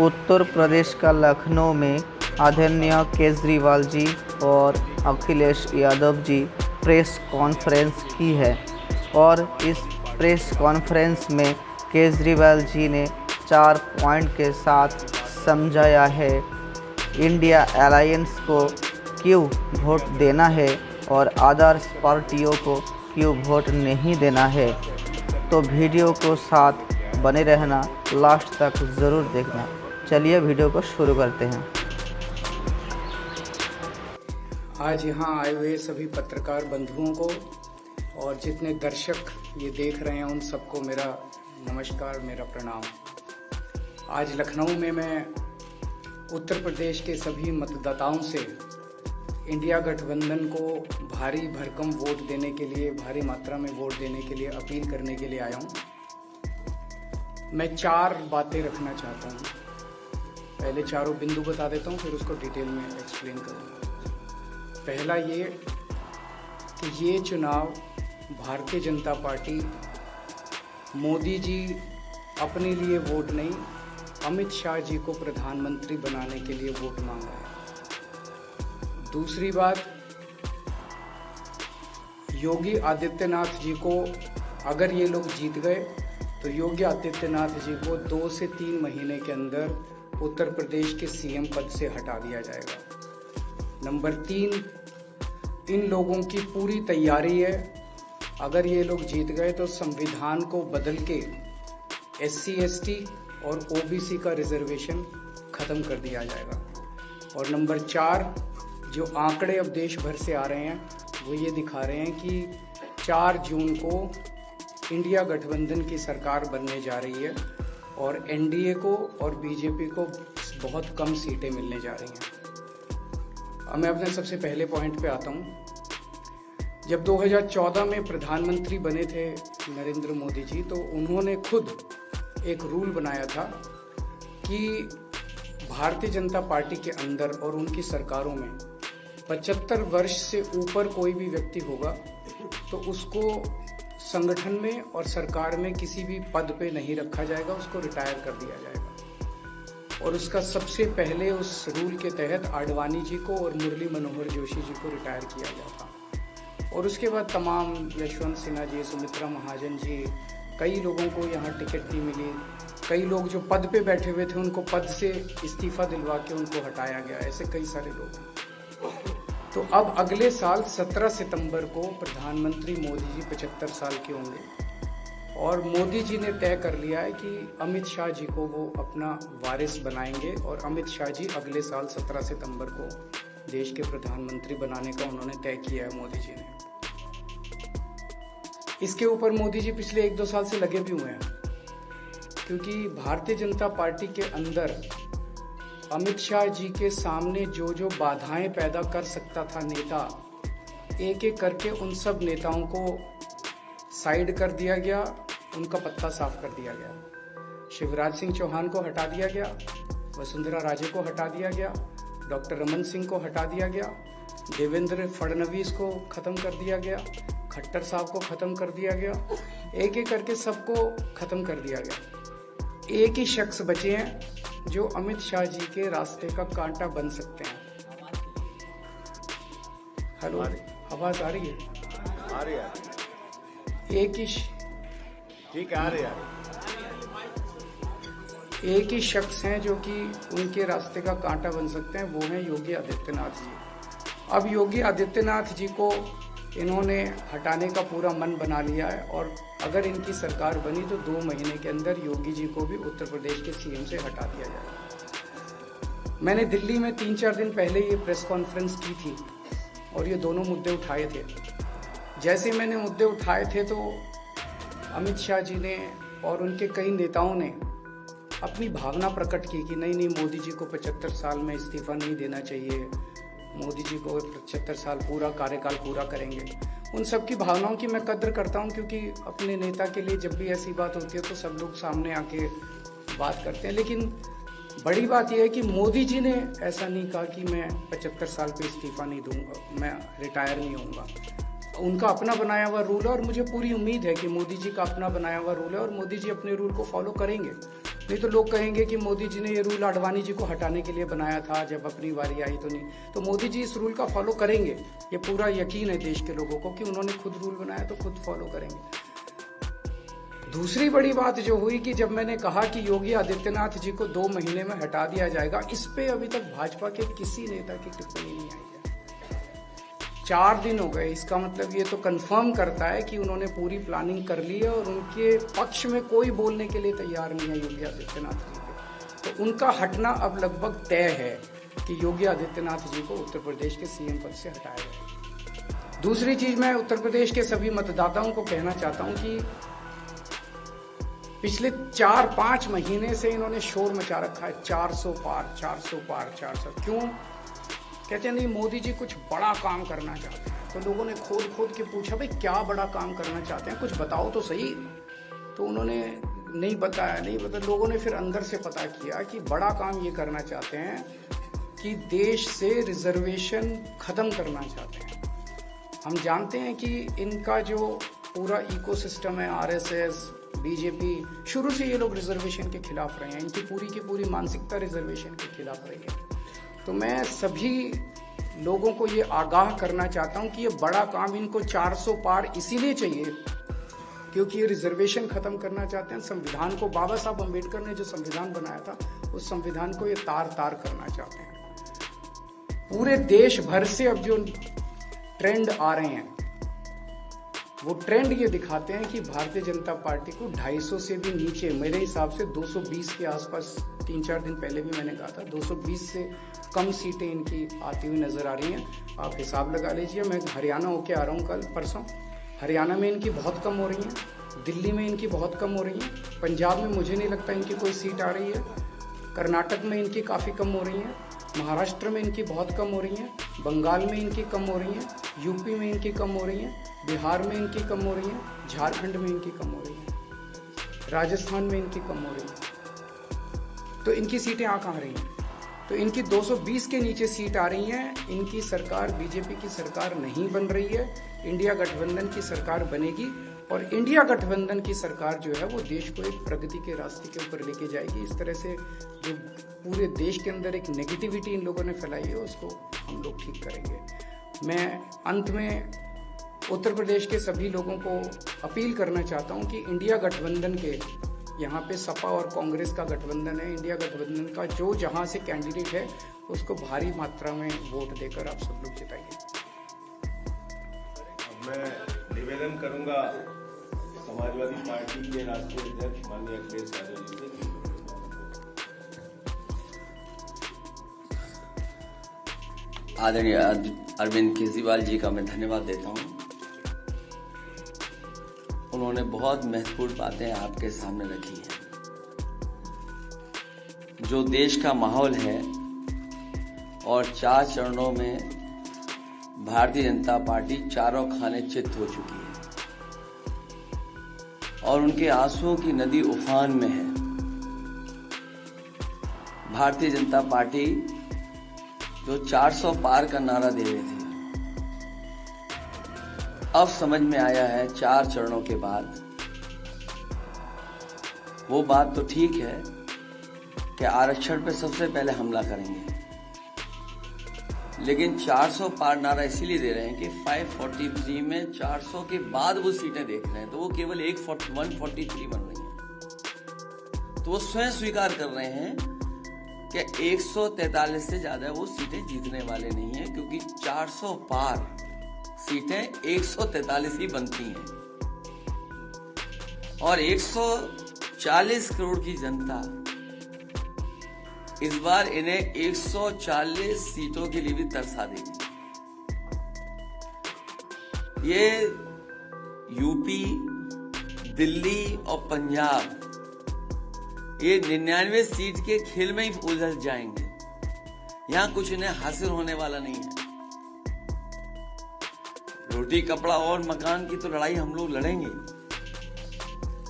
उत्तर प्रदेश का लखनऊ में आदरणीय केजरीवाल जी और अखिलेश यादव जी प्रेस कॉन्फ्रेंस की है और इस प्रेस कॉन्फ्रेंस में केजरीवाल जी ने 4 पॉइंट के साथ समझाया है इंडिया अलायंस को क्यों वोट देना है और आदर्श पार्टियों को क्यों वोट नहीं देना है। तो वीडियो को साथ बने रहना, लास्ट तक ज़रूर देखना। चलिए वीडियो को शुरू करते हैं। आज यहाँ आए हुए सभी पत्रकार बंधुओं को और जितने दर्शक ये देख रहे हैं उन सबको मेरा नमस्कार, मेरा प्रणाम। आज लखनऊ में मैं उत्तर प्रदेश के सभी मतदाताओं से इंडिया गठबंधन को भारी भरकम वोट देने के लिए, भारी मात्रा में वोट देने के लिए अपील करने के लिए आया हूँ। मैं 4 बातें रखना चाहता हूँ। पहले चारों बिंदु बता देता हूँ, फिर उसको डिटेल में एक्सप्लेन करूँगा। पहला ये कि ये चुनाव भारतीय जनता पार्टी, मोदी जी अपने लिए वोट नहीं, अमित शाह जी को प्रधानमंत्री बनाने के लिए वोट मांग रहा है। दूसरी बात, योगी आदित्यनाथ जी को अगर ये लोग जीत गए तो योगी आदित्यनाथ जी को 2 से 3 महीने के अंदर उत्तर प्रदेश के सीएम पद से हटा दिया जाएगा। नंबर 3, इन लोगों की पूरी तैयारी है, अगर ये लोग जीत गए तो संविधान को बदल के SC ST और OBC का रिजर्वेशन खत्म कर दिया जाएगा। और नंबर 4, जो आंकड़े अब देश भर से आ रहे हैं वो ये दिखा रहे हैं कि 4 जून को इंडिया गठबंधन की सरकार बनने जा रही है और NDA को और BJP को बहुत कम सीटें मिलने जा रही हैं। अब मैं अपने सबसे पहले पॉइंट पे आता हूँ। जब 2014 में प्रधानमंत्री बने थे नरेंद्र मोदी जी, तो उन्होंने खुद एक रूल बनाया था कि भारतीय जनता पार्टी के अंदर और उनकी सरकारों में 75 वर्ष से ऊपर कोई भी व्यक्ति होगा तो उसको संगठन में और सरकार में किसी भी पद पे नहीं रखा जाएगा, उसको रिटायर कर दिया जाएगा। और उसका सबसे पहले उस रूल के तहत आडवाणी जी को और मुरली मनोहर जोशी जी को रिटायर किया गया था। और उसके बाद तमाम यशवंत सिन्हा जी, सुमित्रा महाजन जी, कई लोगों को यहाँ टिकट भी मिली। कई लोग जो पद पे बैठे हुए थे उनको पद से इस्तीफा दिलवा के उनको हटाया गया। ऐसे कई सारे लोग हैं। तो अब अगले साल 17 सितंबर को प्रधानमंत्री मोदी जी 75 साल के होंगे और मोदी जी ने तय कर लिया है कि अमित शाह जी को वो अपना वारिस बनाएंगे और अमित शाह जी अगले साल 17 सितंबर को देश के प्रधानमंत्री बनाने का उन्होंने तय किया है मोदी जी ने। इसके ऊपर मोदी जी पिछले 1-2 साल से लगे भी हुए हैं, क्योंकि भारतीय जनता पार्टी के अंदर अमित शाह जी के सामने जो जो बाधाएं पैदा कर सकता था नेता, एक एक करके उन सब नेताओं को साइड कर दिया गया, उनका पत्ता साफ कर दिया गया। शिवराज सिंह चौहान को हटा दिया गया, वसुंधरा राजे को हटा दिया गया, डॉक्टर रमन सिंह को हटा दिया गया, देवेंद्र फडणवीस को खत्म कर दिया गया, खट्टर साहब को खत्म कर दिया गया, एक एक करके सबको खत्म कर दिया गया। एक ही शख्स बचे हैं जो अमित शाह जी के रास्ते का कांटा बन सकते हैं। हेलो, आवाज आ रही है? आ रही है। एक ही ठीक है, आ रही है। एक ही शख्स हैं जो कि उनके रास्ते का कांटा बन सकते हैं, वो हैं योगी आदित्यनाथ जी। अब योगी आदित्यनाथ जी को इन्होंने हटाने का पूरा मन बना लिया है और अगर इनकी सरकार बनी तो 2 महीने के अंदर योगी जी को भी उत्तर प्रदेश के सीएम से हटा दिया जाएगा। मैंने दिल्ली में 3-4 दिन पहले ये प्रेस कॉन्फ्रेंस की थी और ये दोनों मुद्दे उठाए थे। जैसे मैंने मुद्दे उठाए थे तो अमित शाह जी ने और उनके कई नेताओं ने अपनी भावना प्रकट की कि नहीं, मोदी जी को 75 साल में इस्तीफा नहीं देना चाहिए, मोदी जी को 75 साल पूरा कार्यकाल पूरा करेंगे। उन सब की भावनाओं की मैं कद्र करता हूं, क्योंकि अपने नेता के लिए जब भी ऐसी बात होती है तो सब लोग सामने आके बात करते हैं। लेकिन बड़ी बात यह है कि मोदी जी ने ऐसा नहीं कहा कि मैं 75 साल पे इस्तीफा नहीं दूंगा, मैं रिटायर नहीं होऊंगा। उनका अपना बनाया हुआ रूल है और मुझे पूरी उम्मीद है कि मोदी जी का अपना बनाया हुआ रूल है और मोदी जी अपने रूल को फॉलो करेंगे। नहीं तो लोग कहेंगे कि मोदी जी ने ये रूल आडवाणी जी को हटाने के लिए बनाया था, जब अपनी बारी आई तो नहीं। तो मोदी जी इस रूल का फॉलो करेंगे, ये पूरा यकीन है देश के लोगों को कि उन्होंने खुद रूल बनाया तो खुद फॉलो करेंगे। दूसरी बड़ी बात जो हुई कि जब मैंने कहा कि योगी आदित्यनाथ जी को 2 महीने में हटा दिया जाएगा, इस पे अभी तक भाजपा के किसी नेता की टिप्पणी नहीं आई है। 4 दिन हो गए, इसका मतलब ये तो कंफर्म करता है कि उन्होंने पूरी प्लानिंग कर ली है और उनके पक्ष में कोई बोलने के लिए तैयार नहीं है योगी आदित्यनाथ जी के। तो उनका हटना अब लगभग तय है कि योगी आदित्यनाथ जी को उत्तर प्रदेश के सीएम पद से हटाया जाए। दूसरी चीज, मैं उत्तर प्रदेश के सभी मतदाताओं को कहना चाहता हूं कि पिछले 4-5 महीने से इन्होंने शोर मचा रखा है, 400 पार 400 पार 400। क्यों? कहते हैं नहीं मोदी जी कुछ बड़ा काम करना चाहते हैं। तो लोगों ने खोद के पूछा, भाई क्या बड़ा काम करना चाहते हैं, कुछ बताओ तो सही। तो उन्होंने नहीं बताया। लोगों ने फिर अंदर से पता किया कि बड़ा काम ये करना चाहते हैं कि देश से रिजर्वेशन खत्म करना चाहते हैं। हम जानते हैं कि इनका जो पूरा इकोसिस्टम है, आरएसएस, बीजेपी, शुरू से ये लोग रिजर्वेशन के खिलाफ रहे हैं। इनकी की पूरी मानसिकता रिजर्वेशन के खिलाफ रही है। तो मैं सभी लोगों को ये आगाह करना चाहता हूं कि ये बड़ा काम इनको 400 पार इसीलिए चाहिए क्योंकि ये रिजर्वेशन खत्म करना चाहते हैं। संविधान को, बाबा साहब अम्बेडकर ने जो संविधान बनाया था, उस संविधान को ये तार करना चाहते हैं। पूरे देश भर से अब जो ट्रेंड आ रहे हैं, वो ट्रेंड ये दिखाते हैं कि भारतीय जनता पार्टी को 250 से भी नीचे, मेरे हिसाब से 220 के आसपास, 3-4 दिन पहले भी मैंने कहा था, 220 से कम सीटें इनकी आती हुई नजर आ रही हैं। आप हिसाब लगा लीजिए। मैं हरियाणा होके आ रहा हूँ कल परसों, हरियाणा में इनकी बहुत कम हो रही हैं, दिल्ली में इनकी बहुत कम हो रही हैं, पंजाब में मुझे नहीं लगता इनकी कोई सीट आ रही है, कर्नाटक में इनकी काफ़ी कम हो रही हैं, महाराष्ट्र में इनकी बहुत कम हो रही हैं, बंगाल में इनकी कम हो रही हैं, यूपी में इनकी कम हो रही हैं, बिहार में इनकी कम हो रही हैं, झारखंड में इनकी कम हो रही हैं, राजस्थान में इनकी कम हो रही हैं। तो इनकी सीटें आ कहाँ रही हैं? तो इनकी 220 के नीचे सीट आ रही हैं। इनकी सरकार बीजेपी की सरकार नहीं बन रही है, इंडिया गठबंधन की सरकार बनेगी और इंडिया गठबंधन की सरकार जो है वो देश को एक प्रगति के रास्ते के ऊपर लेके जाएगी। इस तरह से जो पूरे देश के अंदर एक नेगेटिविटी इन लोगों ने फैलाई है, उसको हम लोग ठीक करेंगे। मैं अंत में उत्तर प्रदेश के सभी लोगों को अपील करना चाहता हूं कि इंडिया गठबंधन के, यहाँ पे सपा और कांग्रेस का गठबंधन है, इंडिया गठबंधन का जो जहाँ से कैंडिडेट है उसको भारी मात्रा में वोट देकर आप सब लोग जिताइए। मैं निवेदन करूंगा समाजवादी पार्टी के राष्ट्रीय अध्यक्ष माननीय अखिलेश यादव जी से। आदरणीय अरविंद केजरीवाल जी का मैं धन्यवाद देता हूं। उन्होंने बहुत महत्वपूर्ण बातें आपके सामने रखी हैं। जो देश का माहौल है और 4 चरणों में भारतीय जनता पार्टी चारों खाने चित हो चुकी है और उनके आंसुओं की नदी उफान में है। भारतीय जनता पार्टी जो 400 पार का नारा दे रहे थे, अब समझ में आया है 4 चरणों के बाद। वो बात तो ठीक है कि आरक्षण पे सबसे पहले हमला करेंगे, लेकिन 400 पार नारा इसीलिए दे रहे हैं कि 543 में 400 के बाद वो सीटें देख रहे हैं, तो वो केवल 143 बन रही हैं। तो वो स्वयं स्वीकार कर रहे हैं कि 143 से ज्यादा वो सीटें जीतने वाले नहीं हैं, क्योंकि 400 पार सीटें 143 ही बनती हैं और 140 करोड़ की जनता इस बार इन्हें 140 सीटों के लिए भी तरसा देगी। ये यूपी, दिल्ली और पंजाब ये 99 सीट के खेल में ही उलझ जाएंगे। यहां कुछ इन्हें हासिल होने वाला नहीं है। रोटी कपड़ा और मकान की तो लड़ाई हम लोग लड़ेंगे,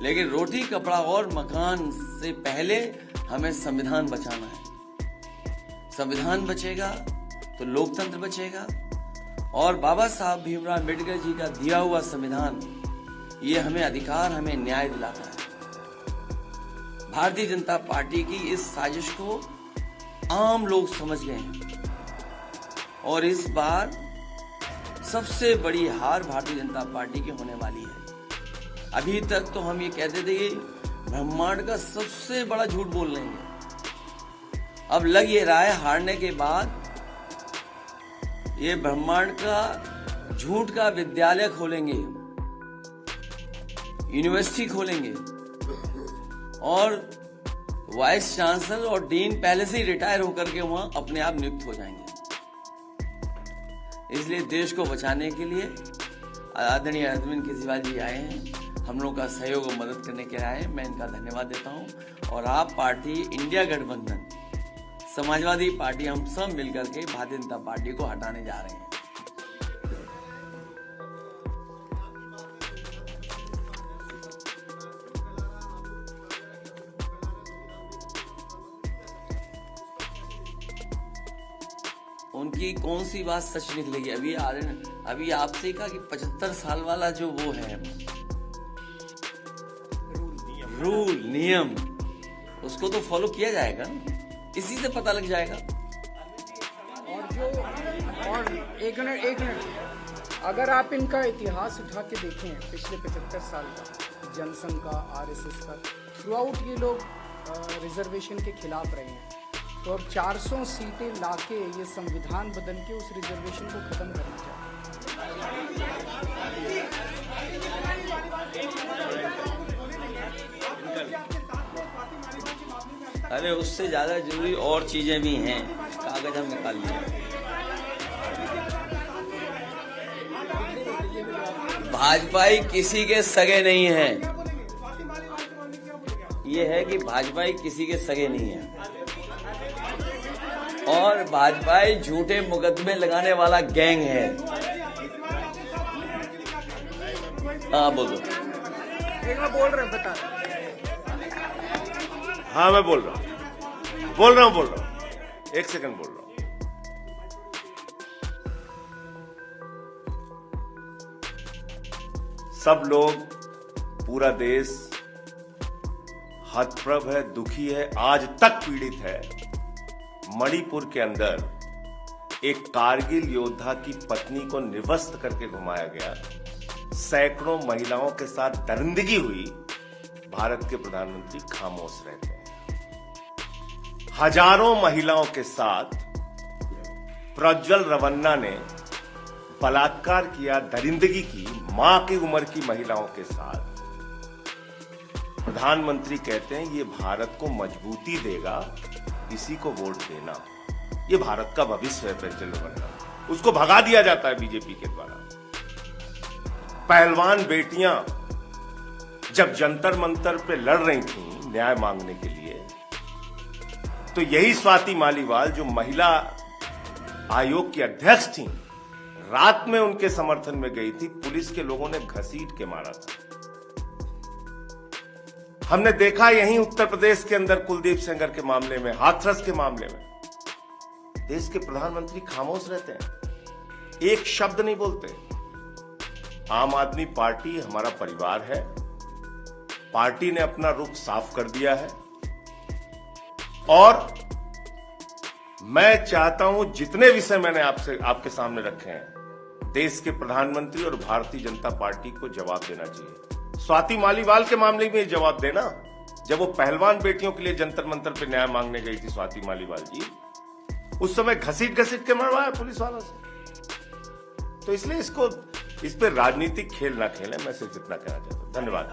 लेकिन रोटी कपड़ा और मकान से पहले हमें संविधान बचाना है। संविधान बचेगा तो लोकतंत्र बचेगा और बाबा साहब भीमराव अम्बेडकर जी का दिया हुआ संविधान ये हमें अधिकार, हमें न्याय दिलाता है। भारतीय जनता पार्टी की इस साजिश को आम लोग समझ गए हैं और इस बार सबसे बड़ी हार भारतीय जनता पार्टी की होने वाली है। अभी तक तो हम ये कहते थे कि ब्रह्मांड का सबसे बड़ा झूठ बोल रहे हैं, अब लग ये रहा है हारने के बाद ये ब्रह्मांड का झूठ का विद्यालय खोलेंगे, यूनिवर्सिटी खोलेंगे और वाइस चांसलर और डीन पहले से ही रिटायर होकर के वहां अपने आप नियुक्त हो जाएंगे। इसलिए देश को बचाने के लिए आदरणीय अरविंद केजरीवाल जी आए हैं, हम लोग का सहयोग और मदद करने के लिए आए हैं। मैं इनका धन्यवाद देता हूं और आप पार्टी, इंडिया गठबंधन, समाजवादी पार्टी, हम सब मिलकर के भारतीय जनता पार्टी को हटाने जा रहे हैं। उनकी कौन सी बात सच निकलेगी? अभी आपसे कहा कि 75 साल वाला जो वो है रूल नियम, उसको तो फॉलो किया जाएगा ना, इसी से पता लग जाएगा। और एक मिनट, अगर आप इनका इतिहास उठा के देखें पिछले 75 साल का, जनसंघ का, आरएसएस का, थ्रू आउट ये लोग रिजर्वेशन के खिलाफ रहे हैं। तो अब 400 सीटें लाके ये संविधान बदल के उस रिजर्वेशन को खत्म करना चाहते हैं। अरे उससे ज्यादा जरूरी और चीजें भी हैं, कागज हम निकाल लिए। भाजपाई किसी के सगे नहीं है, ये है कि भाजपाई किसी के सगे नहीं है और भाजपाई झूठे मुकदमे लगाने वाला गैंग है। हाँ बोलो। एक बार बोल रहे हैं, बता। हाँ मैं बोल रहा हूँ, एक सेकंड बोल रहा हूँ। सब लोग, पूरा देश हतप्रभ है, दुखी है, आज तक पीड़ित है। मणिपुर के अंदर एक कारगिल योद्धा की पत्नी को निर्वस्त्र करके घुमाया गया, सैकड़ों महिलाओं के साथ दरिंदगी हुई, भारत के प्रधानमंत्री खामोश रहते हैं। हजारों महिलाओं के साथ प्रज्वल रवन्ना ने बलात्कार किया, दरिंदगी की, मां की उम्र की महिलाओं के साथ। प्रधानमंत्री कहते हैं ये भारत को मजबूती देगा, इसी को वोट देना। ये भारत का भविष्य है प्रज्वल रवन्ना, उसको भगा दिया जाता है बीजेपी के द्वारा। पहलवान बेटियां जब जंतर मंतर पे लड़ रही थीं न्याय मांगने के लिए, तो यही स्वाति मालीवाल जो महिला आयोग की अध्यक्ष थी, रात में उनके समर्थन में गई थी, पुलिस के लोगों ने घसीट के मारा था। हमने देखा यहीं उत्तर प्रदेश के अंदर कुलदीप सेंगर के मामले में, हाथरस के मामले में, देश के प्रधानमंत्री खामोश रहते हैं, एक शब्द नहीं बोलते। आम आदमी पार्टी हमारा परिवार है, पार्टी ने अपना रुख साफ कर दिया है और मैं चाहता हूं जितने विषय मैंने आपके सामने रखे हैं, देश के प्रधानमंत्री और भारतीय जनता पार्टी को जवाब देना चाहिए। स्वाति मालीवाल के मामले में जवाब देना, जब वो पहलवान बेटियों के लिए जंतर मंतर पे न्याय मांगने गई थी स्वाति मालीवाल जी, उस समय घसीट के मरवाया पुलिस वालों से। तो इसलिए इस पे राजनीतिक खेल ना खेलें, मैं सिर्फ इतना कहना चाहता हूं। धन्यवाद।